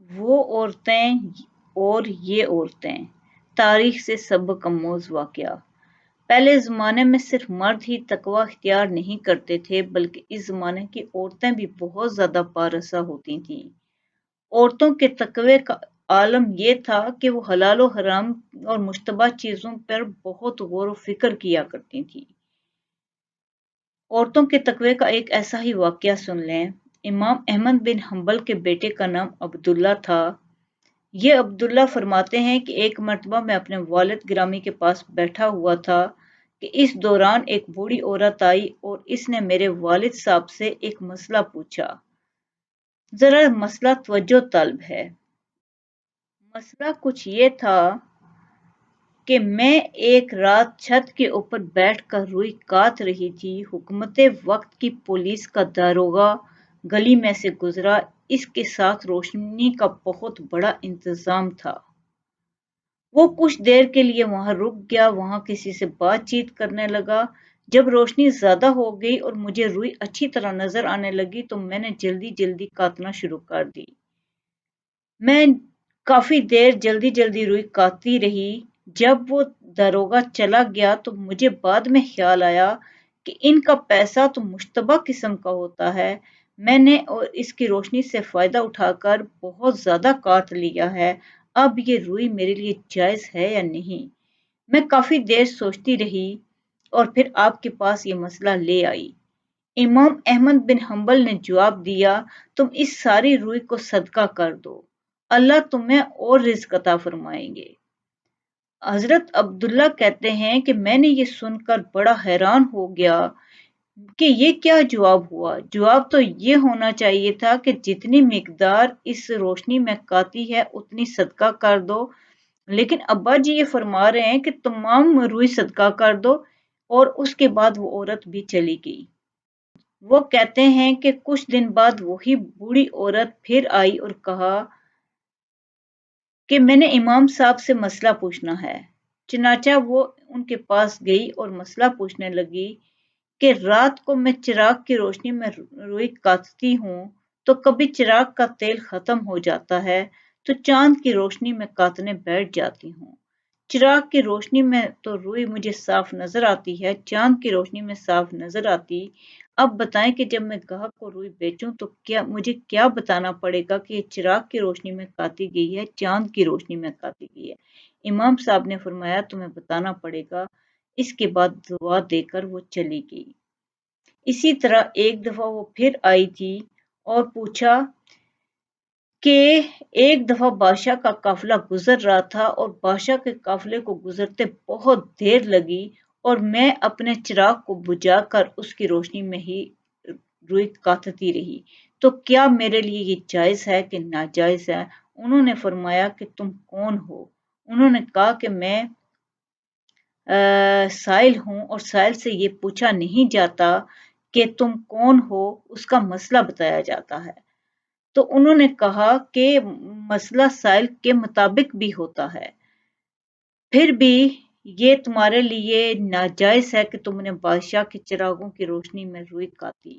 وہ عورتیں اور یہ عورتیں، تاریخ سے سبق آموز واقعہ۔ پہلے زمانے میں صرف مرد ہی تقوی اختیار نہیں کرتے تھے بلکہ اس زمانے کی عورتیں بھی بہت زیادہ پارسا ہوتی تھیں۔ عورتوں کے تقوی کا عالم یہ تھا کہ وہ حلال و حرام اور مشتبہ چیزوں پر بہت غور و فکر کیا کرتی تھیں۔ عورتوں کے تقوی کا ایک ایسا ہی واقعہ سن لیں۔ امام احمد بن حنبل کے بیٹے کا نام عبداللہ تھا۔ یہ عبداللہ فرماتے ہیں کہ ایک مرتبہ میں اپنے والد گرامی کے پاس بیٹھا ہوا تھا کہ اس دوران ایک بوڑھی عورت آئی اور اس نے میرے والد صاحب سے ایک مسئلہ پوچھا۔ ذرا مسئلہ توجہ طلب ہے۔ مسئلہ کچھ یہ تھا کہ میں ایک رات چھت کے اوپر بیٹھ کر روئی کاٹ رہی تھی۔ حکومت وقت کی پولیس کا داروغہ گلی میں سے گزرا۔ اس کے ساتھ روشنی کا بہت بڑا انتظام تھا۔ وہ کچھ دیر کے لیے وہاں رک گیا، وہاں کسی سے بات چیت کرنے لگا۔ جب روشنی زیادہ ہو گئی اور مجھے روئی اچھی طرح نظر آنے لگی تو میں نے جلدی جلدی کاٹنا شروع کر دی۔ میں کافی دیر جلدی روئی کاٹتی رہی۔ جب وہ داروغہ چلا گیا تو مجھے بعد میں خیال آیا کہ ان کا پیسہ تو مشتبہ قسم کا ہوتا ہے۔ میں نے اور اس کی روشنی سے فائدہ اٹھا کر بہت زیادہ کاٹ لیا ہے۔ اب یہ روئی میرے لیے جائز ہے یا نہیں؟ میں کافی دیر سوچتی رہی اور پھر آپ کے پاس یہ مسئلہ لے آئی۔ امام احمد بن حنبل نے جواب دیا، تم اس ساری روئی کو صدقہ کر دو، اللہ تمہیں اور رزق عطا فرمائیں گے۔ حضرت عبداللہ کہتے ہیں کہ میں نے یہ سن کر بڑا حیران ہو گیا کہ یہ کیا جواب ہوا۔ جواب تو یہ ہونا چاہیے تھا کہ جتنی مقدار اس روشنی میں کاٹی ہے اتنی صدقہ کر دو، لیکن ابا جی یہ فرما رہے ہیں کہ تمام روئی صدقہ کر دو، اور اس کے بعد وہ عورت بھی چلی گئی۔ وہ کہتے ہیں کہ کچھ دن بعد وہی بوڑھی عورت پھر آئی اور کہا کہ میں نے امام صاحب سے مسئلہ پوچھنا ہے۔ چنانچہ وہ ان کے پاس گئی اور مسئلہ پوچھنے لگی کہ رات کو میں چراغ کی روشنی میں روئی کاٹتی ہوں تو کبھی چراغ کا تیل ختم ہو جاتا ہے تو چاند کی روشنی میں کاٹنے بیٹھ جاتی ہوں۔ چراغ کی روشنی میں تو روئی مجھے صاف نظر آتی ہے، چاند کی روشنی میں صاف نظر آتی۔ اب بتائیں کہ جب میں گاہک کو روئی بیچوں تو مجھے کیا بتانا پڑے گا کہ یہ چراغ کی روشنی میں کاٹی گئی ہے، چاند کی روشنی میں کاٹی گئی ہے؟ امام صاحب نے فرمایا تمہیں بتانا پڑے گا۔ اس کے بعد دعا دے کر وہ چلی گئی۔ اسی طرح ایک دفعہ وہ پھر آئی تھی اور پوچھا کہ ایک دفعہ بادشاہ کا قافلہ گزر رہا تھا اور بادشاہ کے قافلے کو گزرتے بہت دیر لگی اور میں اپنے چراغ کو بجھا کر اس کی روشنی میں ہی روئی کاٹتی رہی، تو کیا میرے لیے یہ جائز ہے کہ ناجائز ہے؟ انہوں نے فرمایا کہ تم کون ہو؟ انہوں نے کہا کہ میں سائل ہوں اور سائل سے یہ پوچھا نہیں جاتا کہ تم کون ہو، اس کا مسئلہ بتایا جاتا ہے۔ تو انہوں نے کہا کہ مسئلہ سائل کے مطابق بھی ہوتا ہے، پھر بھی یہ تمہارے لیے ناجائز ہے کہ تم نے بادشاہ کے چراغوں کی روشنی میں روئی کاٹی۔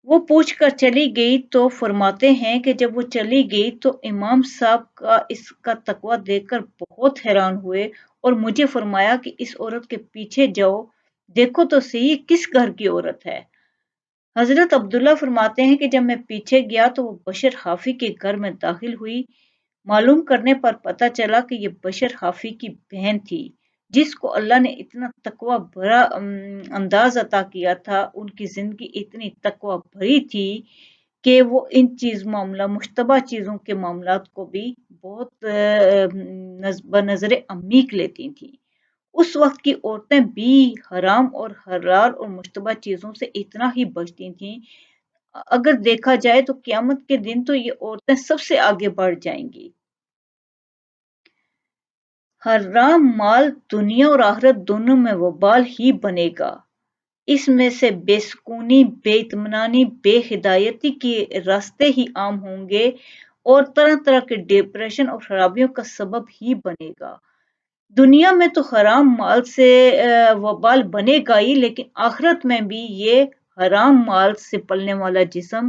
وہ پوچھ کر چلی گئی تو فرماتے ہیں کہ جب وہ چلی گئی تو امام صاحب کا اس کا تقوی دیکھ کر بہت حیران ہوئے اور مجھے فرمایا کہ اس عورت کے پیچھے جاؤ، دیکھو تو صحیح کس گھر کی عورت ہے۔ حضرت عبداللہ فرماتے ہیں کہ جب میں پیچھے گیا تو وہ بشر حافی کے گھر میں داخل ہوئی۔ معلوم کرنے پر پتہ چلا کہ یہ بشر حافی کی بہن تھی، جس کو اللہ نے اتنا تقوی بھرا انداز عطا کیا تھا، ان کی زندگی اتنی تقوی بھری تھی کہ وہ ان مشتبہ چیزوں کے معاملات کو بھی بہت بنظر عمیق لیتی تھیں۔ اس وقت کی عورتیں بھی حرام اور حلال اور مشتبہ چیزوں سے اتنا ہی بچتی تھیں، اگر دیکھا جائے تو قیامت کے دن تو یہ عورتیں سب سے آگے بڑھ جائیں گی۔ حرام مال دنیا اور آخرت دونوں میں وبال ہی بنے گا۔ اس میں سے بے سکونی، بے اطمینانی، بے ہدایتی کے راستے ہی عام ہوں گے اور طرح طرح کے ڈپریشن اور خرابیوں کا سبب ہی بنے گا۔ دنیا میں تو حرام مال سے وبال بنے گا ہی، لیکن آخرت میں بھی یہ حرام مال سے پلنے والا جسم